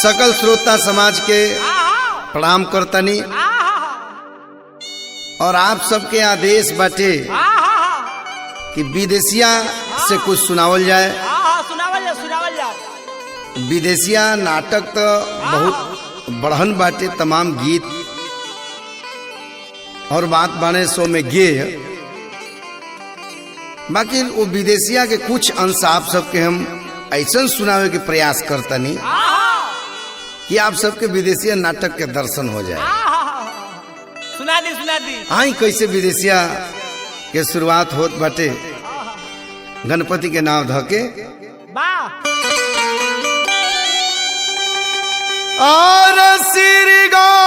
सकल श्रोता समाज के प्रणाम करतनी और आप सबके आदेश बाटे कि विदेशिया से कुछ सुनावल जाए। विदेशिया नाटक तो बहुत बढ़न बाटे, तमाम गीत और बात बाने सो में गेय, बाकी वो विदेशिया के कुछ अंश आप सबके हम ऐसा सुनावे के प्रयास करतनी कि आप सबके विदेशिया नाटक के दर्शन हो जाए। सुना दी। आई कैसे विदेशिया के शुरुआत होत बाटे गणपति के नाम धके और श्री गणपति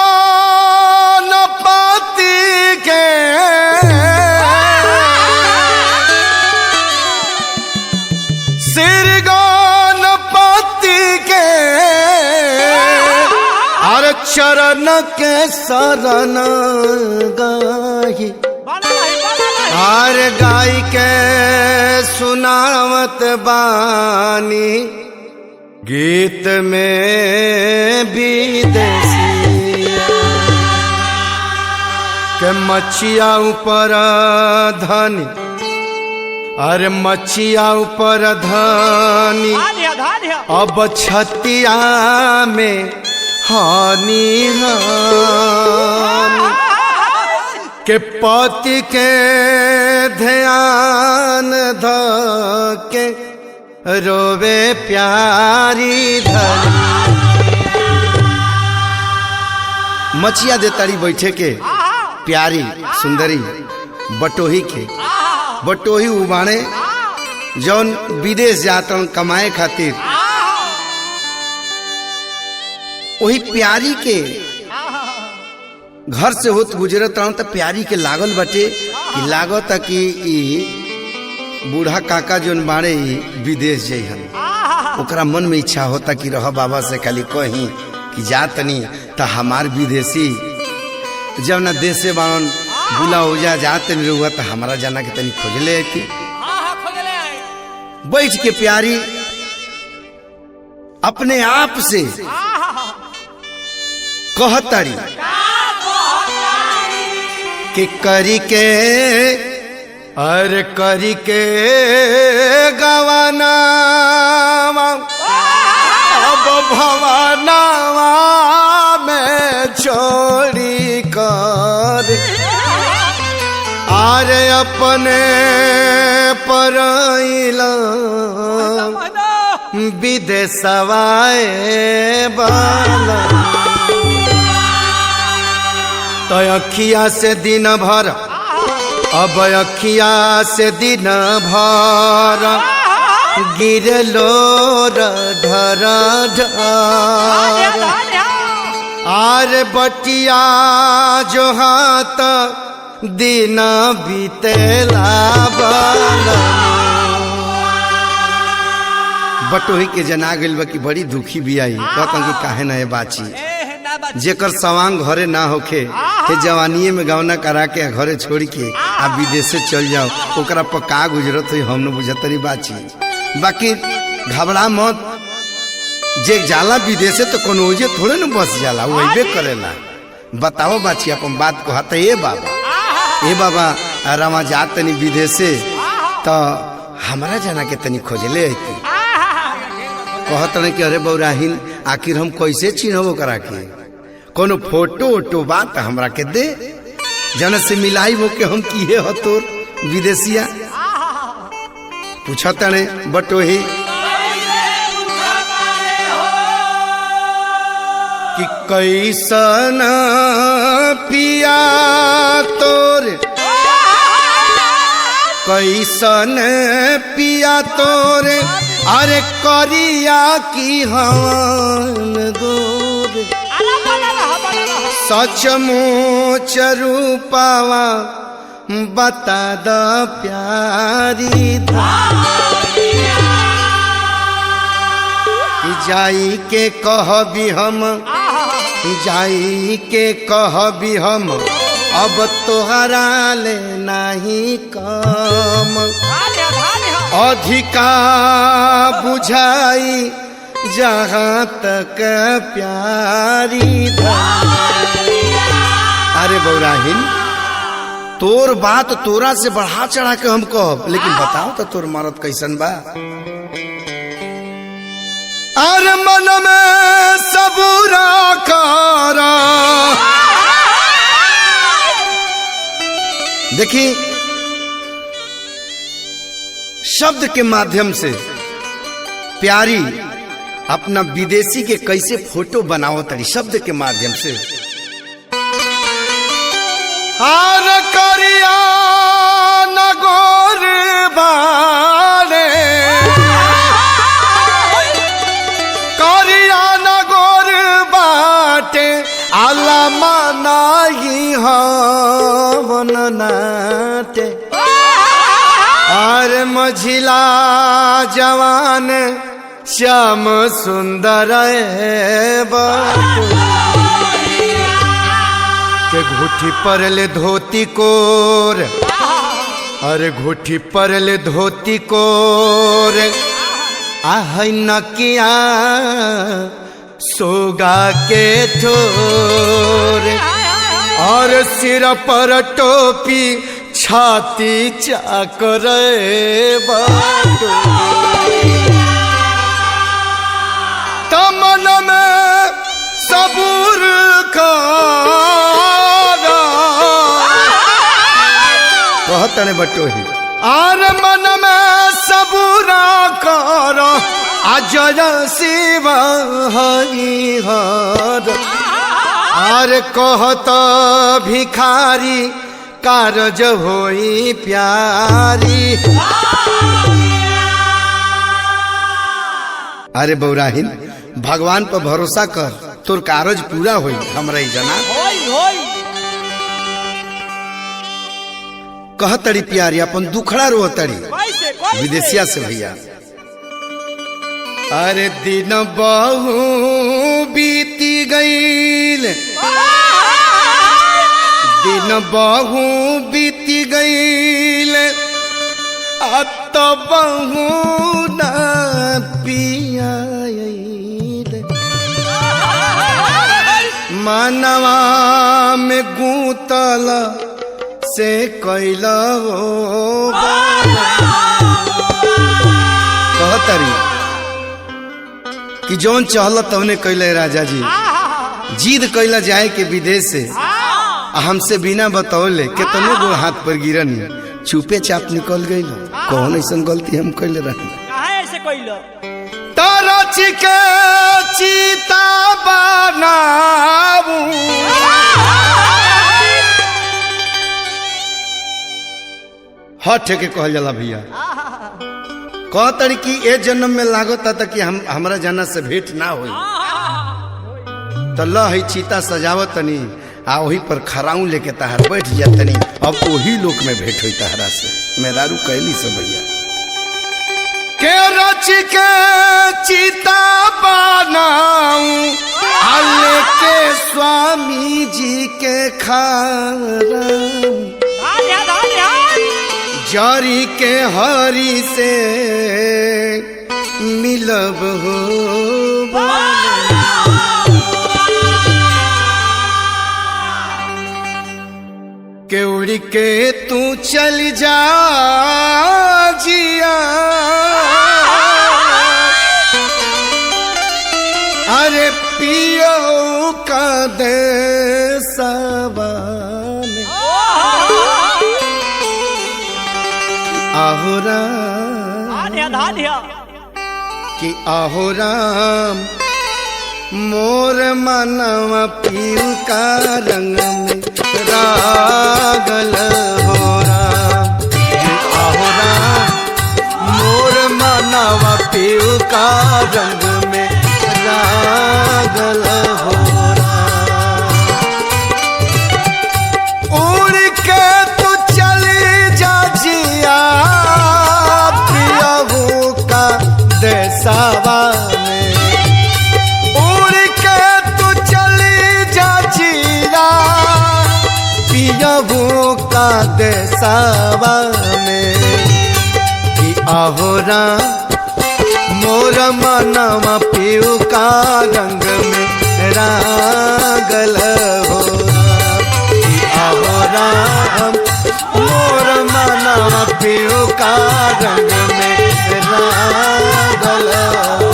के श्री गणपति के और चरण के शरण गाही और गाय के सुनावत बानी गीत में विदेशिया के मछिया ऊपर धनी, अरे मछिया ऊपर धनी अब छतिया में हानि हानि के पति के ध्यान धके रोवे प्यारी धनी। मछिया दे तारी बैठे के प्यारी सुंदरी बटोही के, बटोही उबाणे जौन विदेश जातन कमाए खातिर, वही प्यारी के घर से होत गुजरत रहूं तो प्यारी के लागल बटे कि लागत कि बूढ़ा काका जोन बाड़े विदेश जइहन, ओकरा मन में इच्छा होता कि रह बाबा से खाली कहीं कि जातनी तो हमार विदेशी जब ना देश से बाड़न बुला हो जाते नहीं रहुआ तो हमारा जाना के तनी खोजले थी। बैठ के प्यारी अपने आप से कहतारी कि करी के अरे करी के गवाना अब भवानावा में छोड़ी कर आरे अपने परइला विदेशवाए बाला तो अखिया से दिन भर, अब अखिया से दिन भर गिरलो ढर ढर आर बटिया जो हाथ दिन बीतेला बाला। बटोही के जना गइल बा कि बड़ी दुखी भी आई, कहता कि काहे ना बाची जेकर सवांग घरे ना होखे हे जवानीए में गवना करा के घरे छोड़ के आ विदेश से चल जाओ, ओकरा पर का गुजरत हुई हम न बुझतरी बाची। बाकी घबरा मत, जे जाला विदेश तो कोनो ओजे थोड़े न बस जाला, वो अइबे करेला। बताओ बाची अपन बात को हाथ। ए बाबा रमा जात तनी विदेश से तो हमारा जाना के तनी खोजले अइती। कहत न कि अरे बौराहिन आखिर हम कैसे चिन्हबो करा के, कोनो फोटो ओटो बात हमरा के दे जन से मिलाई वो के हम किए हो तोर विदेशिया। पूछत ने बटोही कि कैसन पिया तोर, कैसन पिया तोर अरे करिया की हवन दूर सचमुच रूपावा बता द प्यारी जाई के कहबी हम, जाई के कहबी हम अब तोहरा ले नहीं कम अधिका बुझाई जहाँ तक प्यारी अरे बौराहिन तोर बात तोरा से बढ़ा चढ़ा के हम कहब, लेकिन बताओ तो तोर मरद कैसन बा। अरे मन में सबूरा करा। देखी शब्द के माध्यम से प्यारी अपना विदेशी के कैसे फोटो बनाओ तरी, शब्द के माध्यम से। हार करिया नगोर बारे, करिया नगोर बाटे आला मनाई हवन नाटे। और मझिला जवान श्याम सुंदर के घुटी पर ले धोती कोर, अरे घुटी पर ले धोती कोर आहै नकिया सोगा के ठोर। और सिर पर टोपी छाती चाकर तमन में सबूर कहतने बटोही। आर मन में सबूरा कर अजय शिव हरि हर। आर कहत भिखारी कारज होई प्यारी। अरे बौराहिन भगवान पर भरोसा कर, तोर कारज पूरा होई हमरा ही जना। कहतड़ी प्यारी अपन दुखड़ा रोतड़ी विदेशिया से भैया। अरे दिन बहु बीती गईल, दिन बहु बीती गईल अत बहु न पियाईल। मानवा में गूतल से कैला हो कहतरी कि जौन चहल तवने कैले राजा जी। जिद कैला जाए के विदेश से, हमसे बिना बतौले कितने गो हाथ पर गिरनी, चुपे चाप निकल गई। कौन ऐसा गलती हम कैले रही? तारा चिके चीता बनाऊ हठ के कहल जाला भैया। कहतरी कि ए जन्म में लागता था कि हमरा जाना से भेंट ना होई, तो लही चीता सजावत तनी आ वही पर खराऊ लेके तहार बैठ जातनी। अब वही लोक में भेंट हुई तहरा से। मेहरारू कहली से भैया के रच के चीता बनाऊं आले के स्वामी जी के खारा। जारी के हरी से मिलब हो के उड़ के तू चल जा जिया। अरे पियो का देसवा में आहो राम कि आहो राम मोर मनवा पीऊ का रंग में रागल हो राम। आहो राम मोर मनवा पीऊ का रंग में रागल हो राम। उड़ के तू चली जा जिया पियाऊ का देसावा में। उड़ के तू चली जा जिया पियाऊ का देसावा में कि आहो राम मोर मनवा पीऊ का रंग में रागल हो राम। मोर मनवा पीऊ का रंग में रागल हो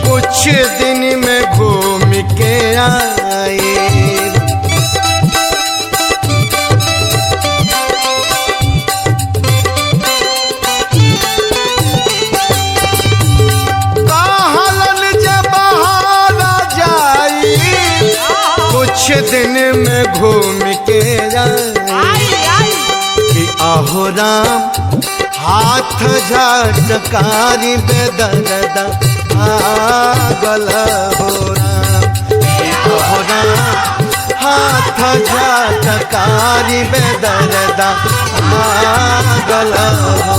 कुछ दिन में घूम के आए। कहलन जब बाहर जाई कुछ दिन में घूम के आए कि आहो राम हाथ झटकारी बेदर्दा पागल हो राम। हाथ झटकारी बेदर्दा पागल हो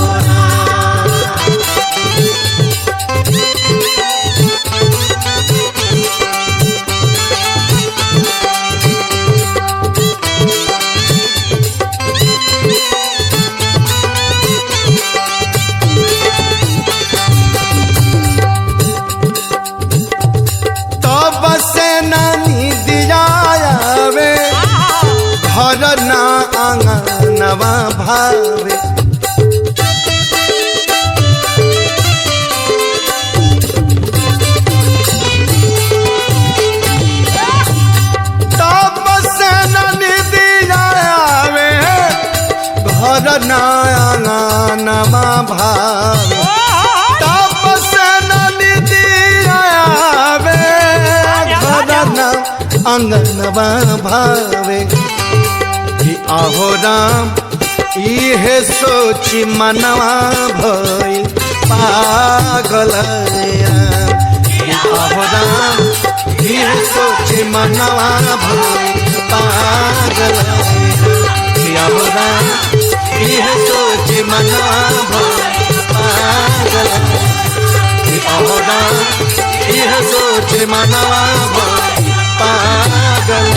घर ना आंगनवा भावे। तब से निदिया आवे घर ना आंगनवा भावे। तब से निदिया आवे घर ना आंगनवा भावे। आहो राम इहे सोची मनवा भइल पागल आहो राम इहे सोची मनवा भइल पागल आहो राम इहे सोची मनवा भइल पागल आहो राम इहे सोची मनवा भइल पागल।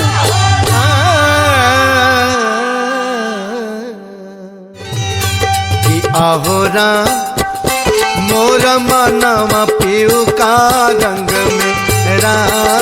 आहो राम मोर मनवा पीऊ का रंग में रागल